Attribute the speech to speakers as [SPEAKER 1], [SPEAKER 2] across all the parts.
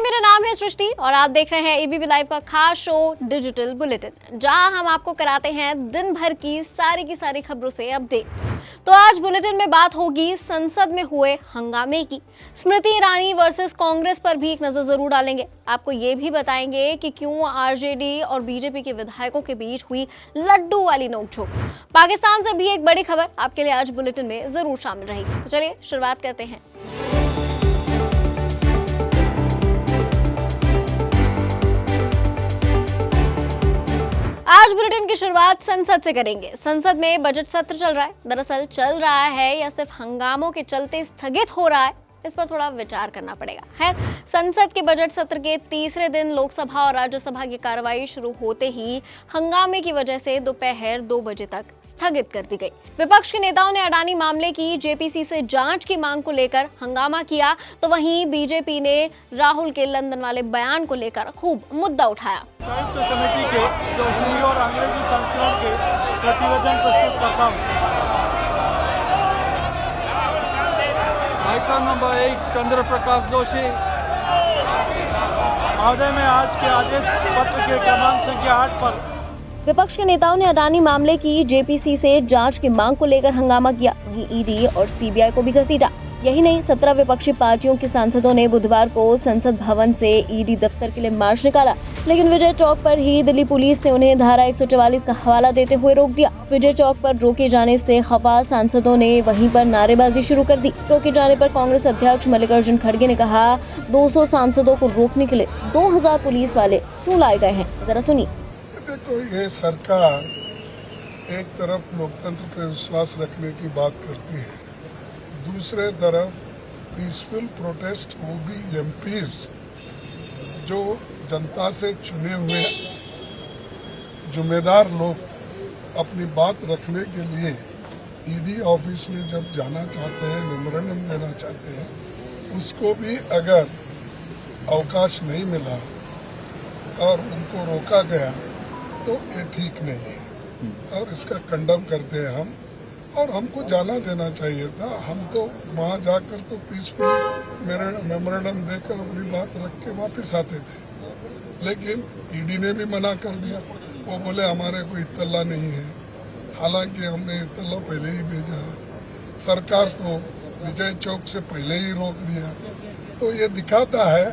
[SPEAKER 1] मेरा नाम है सृष्टि और आप देख रहे हैं एबीपी लाइव का खास शो डिजिटल बुलेटिन, जहां हम आपको कराते हैं दिन भर की सारी खबरों से अपडेट। तो आज बुलेटिन में बात होगी संसद में हुए हंगामे की। स्मृति ईरानी वर्सेस कांग्रेस पर भी एक नजर जरूर डालेंगे। आपको ये भी बताएंगे कि क्यों आरजेडी और बीजेपी के विधायकों के बीच हुई लड्डू वाली नोकझोंक। पाकिस्तान से भी एक बड़ी खबर आपके लिए आज बुलेटिन में जरूर शामिल रहेगी। तो चलिए शुरुआत करते हैं। आज बुलेटिन की शुरुआत संसद से करेंगे। संसद में बजट सत्र चल रहा है। दरअसल चल रहा है या सिर्फ हंगामों के चलते स्थगित हो रहा है, इस पर थोड़ा विचार करना पड़ेगा। खैर, संसद के बजट सत्र के तीसरे दिन लोकसभा और राज्यसभा की कार्रवाई शुरू होते ही हंगामे की वजह से दोपहर 2 बजे तक स्थगित कर दी गई। विपक्ष के नेताओं ने अडानी मामले की जेपीसी से जांच की मांग को लेकर हंगामा किया, तो वहीं बीजेपी ने राहुल के लंदन वाले बयान को लेकर खूब मुद्दा उठाया।
[SPEAKER 2] संयुक्त समिति के जो हिंदी और अंग्रेजी संस्करण के प्रतिवेदन प्रस्तुत करता हूँ। आइटम नंबर 8 चंद्र प्रकाश जोशी महोदय, में आज के आदेश पत्र के क्रमांक संख्या 8 पर
[SPEAKER 1] विपक्ष के नेताओं ने अडानी मामले की जेपीसी से जांच की मांग को लेकर हंगामा किया। वहीं ईडी और सीबीआई को भी घसीटा। यही नहीं, 17 विपक्षी पार्टियों के सांसदों ने बुधवार को संसद भवन से ईडी दफ्तर के लिए मार्च निकाला, लेकिन विजय चौक पर ही दिल्ली पुलिस ने उन्हें धारा 144 का हवाला देते हुए रोक दिया। विजय चौक पर रोके जाने से खफा सांसदों ने वहीं पर नारेबाजी शुरू कर दी। रोके जाने पर कांग्रेस अध्यक्ष मल्लिकार्जुन खड़गे ने कहा, 200 सांसदों को रोकने के लिए 2000 पुलिस वाले क्यों लाए गए हैं, जरा सुनिए।
[SPEAKER 3] देखो, ये सरकार एक तरफ लोकतंत्र पर विश्वास रखने की बात करती है, दूसरे तरफ पीसफुल प्रोटेस्ट वो भी एमपीज जो जनता से चुने हुए जिम्मेदार लोग अपनी बात रखने के लिए ईडी ऑफिस में जब जाना चाहते हैं, मेमोरेंडम देना चाहते हैं, उसको भी अगर अवकाश नहीं मिला और उनको रोका गया तो ये ठीक नहीं है और इसका कंडम करते हैं हम। और हमको जाना देना चाहिए था। हम तो वहाँ जाकर तो पीसफुली मेमोरेंडम देकर अपनी बात रख के वापस आते थे, लेकिन ईडी ने भी मना कर दिया। वो बोले हमारे को इत्तला नहीं है, हालांकि हमने इत्तला पहले ही भेजा है। सरकार तो विजय चौक से पहले ही रोक दिया। तो ये दिखाता है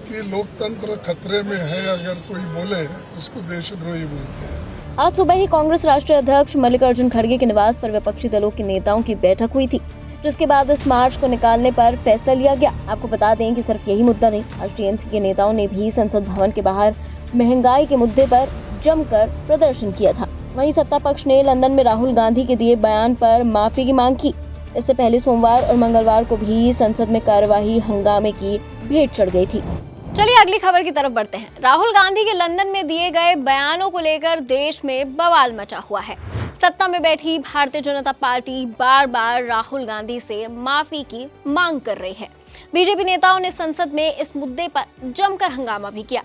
[SPEAKER 3] कि लोकतंत्र खतरे में है। अगर कोई बोले उसको देशद्रोही बोलते हैं।
[SPEAKER 1] आज सुबह ही कांग्रेस राष्ट्रीय अध्यक्ष मल्लिकार्जुन खड़गे के निवास पर विपक्षी दलों के नेताओं की बैठक हुई थी, जिसके बाद इस मार्च को निकालने पर फैसला लिया गया। आपको बता दें कि सिर्फ यही मुद्दा नहीं, आज टीएमसी के नेताओं ने भी संसद भवन के बाहर महंगाई के मुद्दे पर जमकर प्रदर्शन किया था। वहीं सत्ता पक्ष ने लंदन में राहुल गांधी के दिए बयान पर माफी की मांग की। इससे पहले सोमवार और मंगलवार को भी संसद में कार्यवाही हंगामे की भेंट चढ़ गई थी। चलिए अगली खबर की तरफ बढ़ते हैं। राहुल गांधी के लंदन में दिए गए बयानों को लेकर देश में बवाल मचा हुआ है। सत्ता में बैठी भारतीय जनता पार्टी बार बार राहुल गांधी से माफी की मांग कर रही है। बीजेपी नेताओं ने संसद में इस मुद्दे पर जमकर हंगामा भी किया।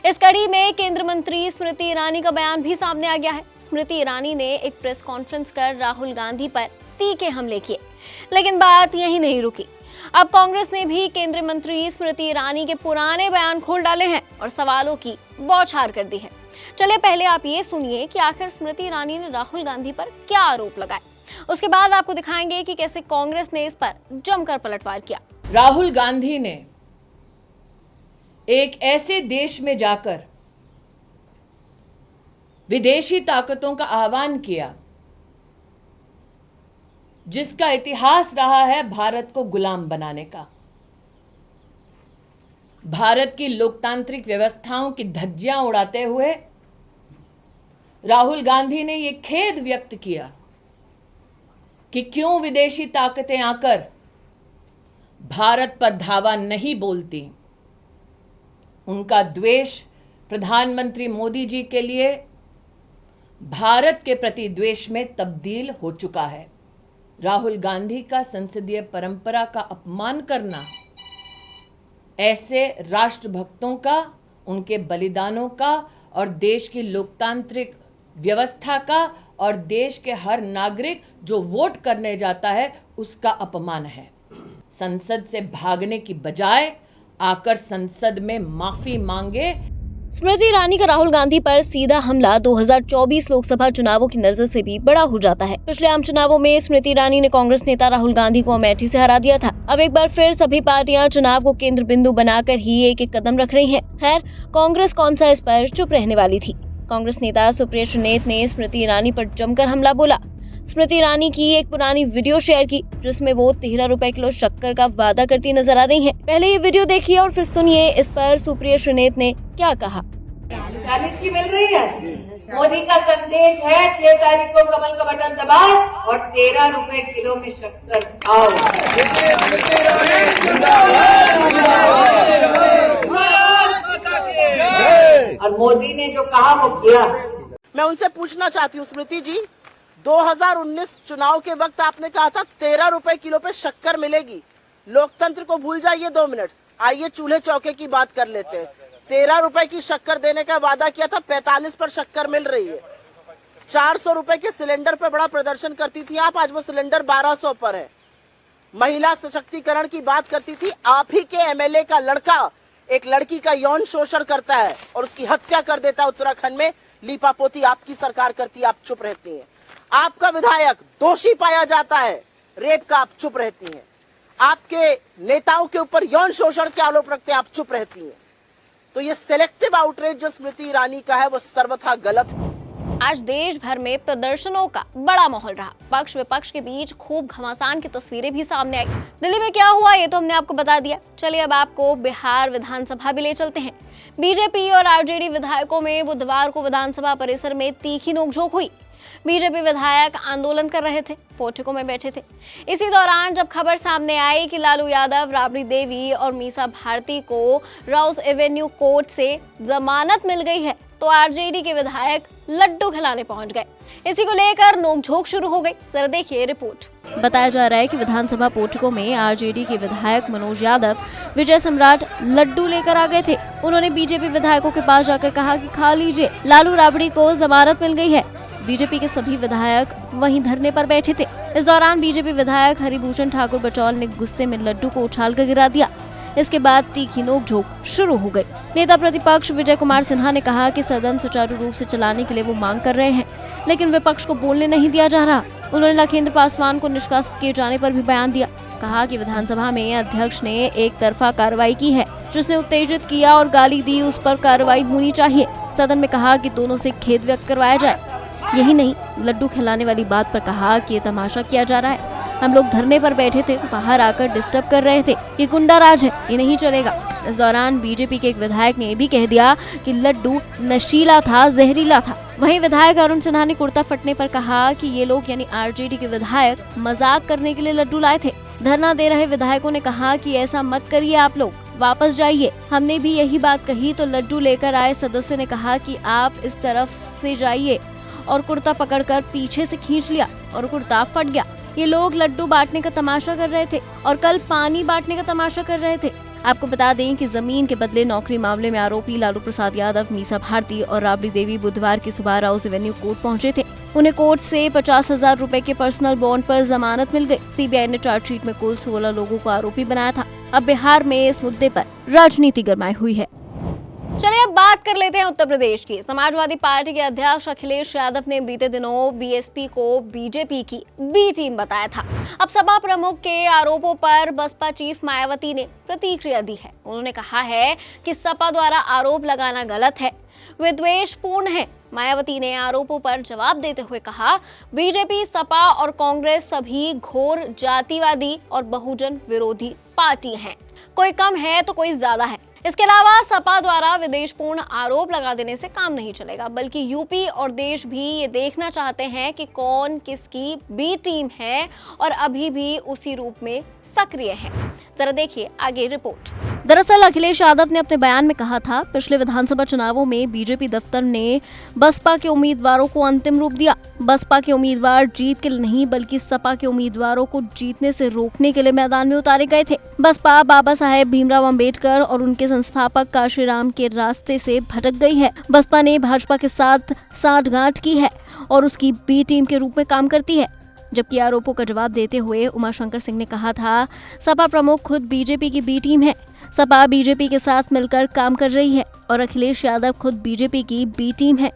[SPEAKER 1] इस कड़ी में केंद्रीय मंत्री स्मृति ईरानी का बयान भी सामने आ गया है। स्मृति ईरानी ने एक प्रेस कॉन्फ्रेंस कर राहुल गांधी पर तीखे हमले किए, लेकिन बात यही नहीं रुकी। अब कांग्रेस ने भी केंद्रीय मंत्री स्मृति ईरानी के पुराने बयान खोल डाले हैं और सवालों की बौछार कर दी है। चलिए पहले आप ये सुनिए कि आखिर स्मृति ईरानी ने राहुल गांधी पर क्या आरोप लगाए। उसके बाद आपको दिखाएंगे कि कैसे कांग्रेस ने इस पर जमकर पलटवार किया।
[SPEAKER 4] राहुल गांधी ने एक ऐसे देश में जाकर विदेशी ताकतों का आह्वान किया जिसका इतिहास रहा है भारत को गुलाम बनाने का। भारत की लोकतांत्रिक व्यवस्थाओं की धज्जियां उड़ाते हुए राहुल गांधी ने यह खेद व्यक्त किया कि क्यों विदेशी ताकतें आकर भारत पर धावा नहीं बोलती। उनका द्वेष प्रधानमंत्री मोदी जी के लिए भारत के प्रति द्वेष में तब्दील हो चुका है। राहुल गांधी का संसदीय परंपरा का अपमान करना ऐसे राष्ट्रभक्तों का, उनके बलिदानों का और देश की लोकतांत्रिक व्यवस्था का और देश के हर नागरिक जो वोट करने जाता है उसका अपमान है। संसद से भागने की बजाय आकर संसद में माफी मांगे।
[SPEAKER 1] स्मृति ईरानी का राहुल गांधी पर सीधा हमला 2024 लोकसभा चुनावों की नजर से भी बड़ा हो जाता है। पिछले आम चुनावों में स्मृति ईरानी ने कांग्रेस नेता राहुल गांधी को अमेठी से हरा दिया था। अब एक बार फिर सभी पार्टियां चुनाव को केंद्र बिंदु बनाकर ही एक एक कदम रख रही हैं। खैर, कांग्रेस कौन सा इस पर चुप रहने वाली थी। कांग्रेस नेता सुप्रिया श्रीनेत ने स्मृति ईरानी पर जमकर हमला बोला। स्मृति ईरानी की एक पुरानी वीडियो शेयर की जिसमें वो 13 रुपए किलो शक्कर का वादा करती नजर आ रही हैं। पहले ये वीडियो देखिए और फिर सुनिए इस पर सुप्रिया श्रीनेत ने क्या कहा।
[SPEAKER 5] 40 की मिल रही है। मोदी का संदेश है 6 तारीख को कमल का बटन दबाओ और 13 रुपए किलो में शक्कर खाओ। और मोदी ने जो कहा वो किया।
[SPEAKER 6] मैं उनसे पूछना चाहती हूँ स्मृति जी, 2019 चुनाव के वक्त आपने कहा था 13 रुपए किलो पे शक्कर मिलेगी। लोकतंत्र को भूल जाइए 2 मिनट, आइए चूल्हे चौके की बात कर लेते हैं। 13 रुपए की शक्कर देने का वादा किया था, 45 पर शक्कर मिल रही है। 400 रुपए के सिलेंडर पे बड़ा प्रदर्शन करती थी आप, आज वो सिलेंडर 1200 पर है। महिला सशक्तिकरण की बात करती थी, आप ही के एमएलए का लड़का एक लड़की का यौन शोषण करता है और उसकी हत्या कर देता है उत्तराखंड में। लीपापोती आपकी सरकार करती है, आप चुप रहती हैं। आपका विधायक दोषी पाया जाता है रेप का, आप चुप रहती हैं। आपके नेताओं के ऊपर यौन शोषण के आरोप रखते हैं, आप चुप रहती हैं। तो ये सिलेक्टिव आउटरीच जो स्मृति ईरानी का है वो सर्वथा गलत है।
[SPEAKER 1] आज देश भर में प्रदर्शनों का बड़ा माहौल रहा। पक्ष विपक्ष के बीच खूब घमासान की तस्वीरें भी सामने आई। दिल्ली में क्या हुआ ये तो हमने आपको बता दिया। चलिए अब आपको बिहार विधानसभा भी ले चलते हैं। बीजेपी और आरजेडी विधायकों में बुधवार को विधानसभा परिसर में तीखी नोकझोंक हुई। बीजेपी विधायक आंदोलन कर रहे थे, पोर्टिको में बैठे थे। इसी दौरान जब खबर सामने आई कि लालू यादव, राबड़ी देवी और मीसा भारती को राउस एवेन्यू कोर्ट से जमानत मिल गई है, तो आरजेडी के विधायक लड्डू खिलाने पहुंच गए। इसी को लेकर नोकझोंक शुरू हो गई। जरा देखिए रिपोर्ट। बताया जा रहा है कि विधानसभा पोर्टिको में आरजेडी के विधायक मनोज यादव विजय सम्राट लड्डू लेकर आ गए थे। उन्होंने बीजेपी विधायकों के पास जाकर कहा कि खा लीजिए, लालू राबड़ी को जमानत मिल गई है। बीजेपी के सभी विधायक वहीं धरने पर बैठे थे। इस दौरान बीजेपी विधायक हरिभूषण ठाकुर बचौल ने गुस्से में लड्डू को उछालकर गिरा दिया। इसके बाद तीखी नोकझोंक शुरू हो गई। नेता प्रतिपक्ष विजय कुमार सिन्हा ने कहा कि सदन सुचारू रूप से चलाने के लिए वो मांग कर रहे हैं, लेकिन विपक्ष को बोलने नहीं दिया जा रहा। उन्होंने लखेंद्र पासवान को निष्कासित किए जाने पर भी बयान दिया। कहा कि विधानसभा में अध्यक्ष ने एक तरफा कार्रवाई की है, जिसने उत्तेजित किया और गाली दी, उस पर कार्रवाई होनी चाहिए। सदन में कहा कि दोनों से खेद व्यक्त करवाया जाए। यही नहीं, लड्डू खिलाने वाली बात पर कहा कि ये तमाशा किया जा रहा है। हम लोग धरने पर बैठे थे तो बाहर आकर डिस्टर्ब कर रहे थे। ये गुंडा राज है, ये नहीं चलेगा। इस दौरान बीजेपी के एक विधायक ने भी कह दिया कि लड्डू नशीला था, जहरीला था। वहीं विधायक अरुण सिन्हा ने कुर्ता फटने पर कहा कि ये लोग यानी आरजेडी के विधायक मजाक करने के लिए लड्डू लाए थे। धरना दे रहे विधायकों ने कहा कि ऐसा मत करिए, आप लोग वापस जाइए। हमने भी यही बात कही तो लड्डू लेकर आए सदस्य ने कहा कि आप इस तरफ से जाइए और कुर्ता पकड़कर पीछे से खींच लिया और कुर्ता फट गया। ये लोग लड्डू बांटने का तमाशा कर रहे थे और कल पानी बांटने का तमाशा कर रहे थे। आपको बता दें कि जमीन के बदले नौकरी मामले में आरोपी लालू प्रसाद यादव, मीसा भारती और राबड़ी देवी बुधवार की सुबह राउस एवेन्यू कोर्ट पहुंचे थे। उन्हें कोर्ट से 50,000 रुपए के पर्सनल बॉन्ड पर जमानत मिल गई। सीबीआई ने चार्जशीट में कुल 16 लोगों को आरोपी बनाया था। अब बिहार में इस मुद्दे पर राजनीति गरमाई हुई है। चलिए अब बात कर लेते हैं उत्तर प्रदेश की। समाजवादी पार्टी के अध्यक्ष अखिलेश यादव ने बीते दिनों बीएसपी को बीजेपी की बी टीम बताया था। अब सपा प्रमुख के आरोपों पर बसपा चीफ मायावती ने प्रतिक्रिया दी है। उन्होंने कहा है कि सपा द्वारा आरोप लगाना गलत है, वे द्वेषपूर्ण है। मायावती ने आरोपों पर जवाब देते हुए कहा, बीजेपी, सपा और कांग्रेस सभी घोर जातिवादी और बहुजन विरोधी पार्टी हैं। कोई कम है तो कोई ज्यादा है। इसके अलावा सपा द्वारा विदेशपूर्ण आरोप लगा देने से काम नहीं चलेगा, बल्कि यूपी और देश भी ये देखना चाहते हैं कि कौन किसकी बी टीम है और अभी भी उसी रूप में सक्रिय है। जरा देखिए आगे रिपोर्ट। दरअसल अखिलेश यादव ने अपने बयान में कहा था, पिछले विधानसभा चुनावों में बीजेपी दफ्तर ने बसपा के उम्मीदवारों को अंतिम रूप दिया। बसपा के उम्मीदवार जीत के लिए नहीं बल्कि सपा के उम्मीदवारों को जीतने से रोकने के लिए मैदान में उतारे गए थे। बसपा बाबा साहेब भीमराव अंबेडकर और उनके संस्थापक काशीराम के रास्ते से भटक गई है। बसपा ने भाजपा के साथ साठगांठ की है और उसकी बी टीम के रूप में काम करती है। जबकि आरोपों का जवाब देते हुए उमाशंकर सिंह ने कहा था, सपा प्रमुख खुद बीजेपी की बी टीम है। सपा बीजेपी के साथ मिलकर काम कर रही है और अखिलेश यादव खुद बीजेपी की बी टीम है।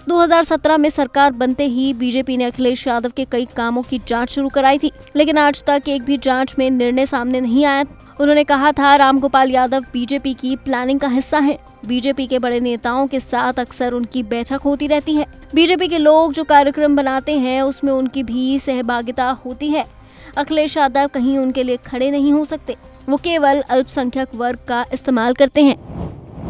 [SPEAKER 1] 2017 में सरकार बनते ही बीजेपी ने अखिलेश यादव के कई कामों की जांच शुरू कराई थी, लेकिन आज तक एक भी जांच में निर्णय सामने नहीं आया। उन्होंने कहा था, रामगोपाल यादव बीजेपी की प्लानिंग का हिस्सा है। बीजेपी के बड़े नेताओं के साथ अक्सर उनकी बैठक होती रहती है। बीजेपी के लोग जो कार्यक्रम बनाते हैं उसमें उनकी भी सहभागिता होती है। अखिलेश यादव कहीं उनके लिए खड़े नहीं हो सकते, वो केवल अल्पसंख्यक वर्ग का इस्तेमाल करते हैं।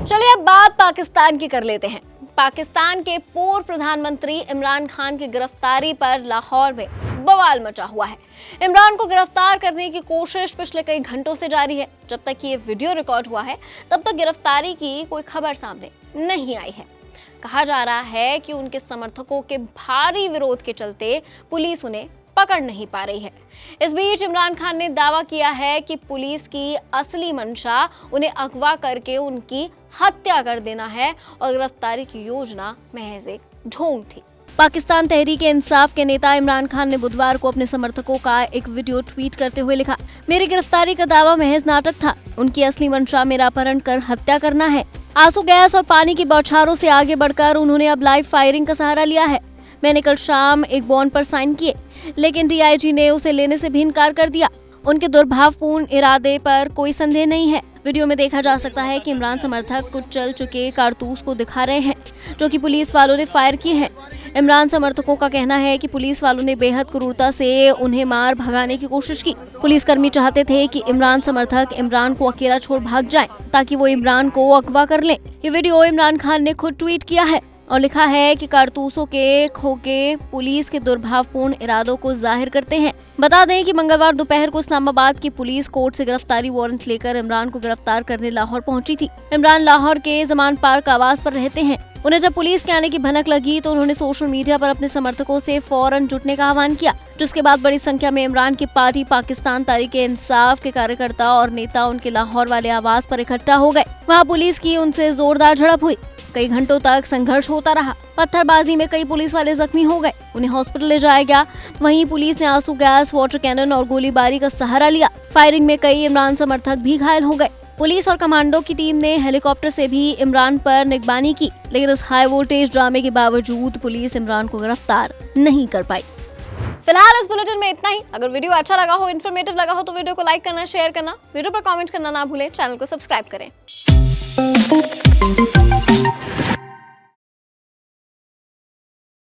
[SPEAKER 1] चलिए अब बात पाकिस्तान की कर लेते हैं। पाकिस्तान के पूर्व प्रधानमंत्री इमरान खान की गिरफ्तारी पर लाहौर में बवाल मचा हुआ है। इमरान को गिरफ्तार करने की कोशिश पिछले कई घंटों से जारी है। जब तक ये वीडियो रिकॉर्ड हुआ है तब तक गिरफ्तारी की कोई खबर सामने नहीं आई है। कहा जा रहा है कि उनके समर्थकों के भारी विरोध के चलते पुलिस उन्हें पकड़ नहीं पा रही है। इस बीच इमरान खान ने दावा किया है कि पुलिस की असली मंशा उन्हें अगवा करके उनकी हत्या कर देना है और गिरफ्तारी की योजना महज एक ढोंग थी। पाकिस्तान तहरीक-ए-इंसाफ के नेता इमरान खान ने बुधवार को अपने समर्थकों का एक वीडियो ट्वीट करते हुए लिखा, मेरी गिरफ्तारी का दावा महज नाटक था। उनकी असली मंशा मेरा अपहरण कर हत्या करना है। आंसू गैस और पानी की बौछारों से आगे बढ़कर उन्होंने अब लाइव फायरिंग का सहारा लिया है। मैंने कल शाम एक बॉन्ड पर साइन किए, लेकिन डीआईजी ने उसे लेने से भी इनकार कर दिया। उनके दुर्भावपूर्ण इरादे पर कोई संदेह नहीं है। वीडियो में देखा जा सकता है कि इमरान समर्थक कुछ चल चुके कारतूस को दिखा रहे हैं जो कि पुलिस वालों ने फायर किए हैं। इमरान समर्थकों का कहना है कि पुलिस वालों ने बेहद क्रूरता से उन्हें मार भगाने की कोशिश की। पुलिसकर्मी चाहते थे कि इमरान समर्थक इमरान को अकेला छोड़ भाग जाएं ताकि वो इमरान को अगवा कर लें। ये वीडियो इमरान खान ने खुद ट्वीट किया है और लिखा है कि कारतूसों के खोके पुलिस के दुर्भावपूर्ण इरादों को जाहिर करते हैं। बता दें कि मंगलवार दोपहर को इस्लामाबाद की पुलिस कोर्ट से गिरफ्तारी वारंट लेकर इमरान को गिरफ्तार करने लाहौर पहुंची थी। इमरान लाहौर के जमान पार्क आवास पर रहते हैं। उन्हें जब पुलिस के आने की भनक लगी तो उन्होंने सोशल मीडिया पर अपने समर्थकों से फौरन जुटने का आह्वान किया, जिसके बाद बड़ी संख्या में इमरान की पार्टी पाकिस्तान तहरीक-ए-इंसाफ के कार्यकर्ता और नेता उनके लाहौर वाले आवास पर इकट्ठा हो गए। वहाँ पुलिस की उनसे जोरदार झड़प हुई। कई घंटों तक संघर्ष होता रहा। पत्थरबाजी में कई पुलिस वाले जख्मी हो गए। उन्हें हॉस्पिटल ले जाया गया। वहीं पुलिस ने आंसू गैस, वाटर कैनन और गोलीबारी का सहारा लिया। फायरिंग में कई इमरान समर्थक भी घायल हो गए। पुलिस और कमांडो की टीम ने हेलीकॉप्टर से भी इमरान पर निगरानी की, लेकिन इस हाई वोल्टेज ड्रामे के बावजूद पुलिस इमरान को गिरफ्तार नहीं कर पाई। फिलहाल इस बुलेटिन में इतना ही। अगर वीडियो अच्छा लगा हो, इन्फॉर्मेटिव लगा हो तो वीडियो को लाइक करना, शेयर करना, वीडियो पर कमेंट करना ना भूलें। चैनल को सब्सक्राइब करें।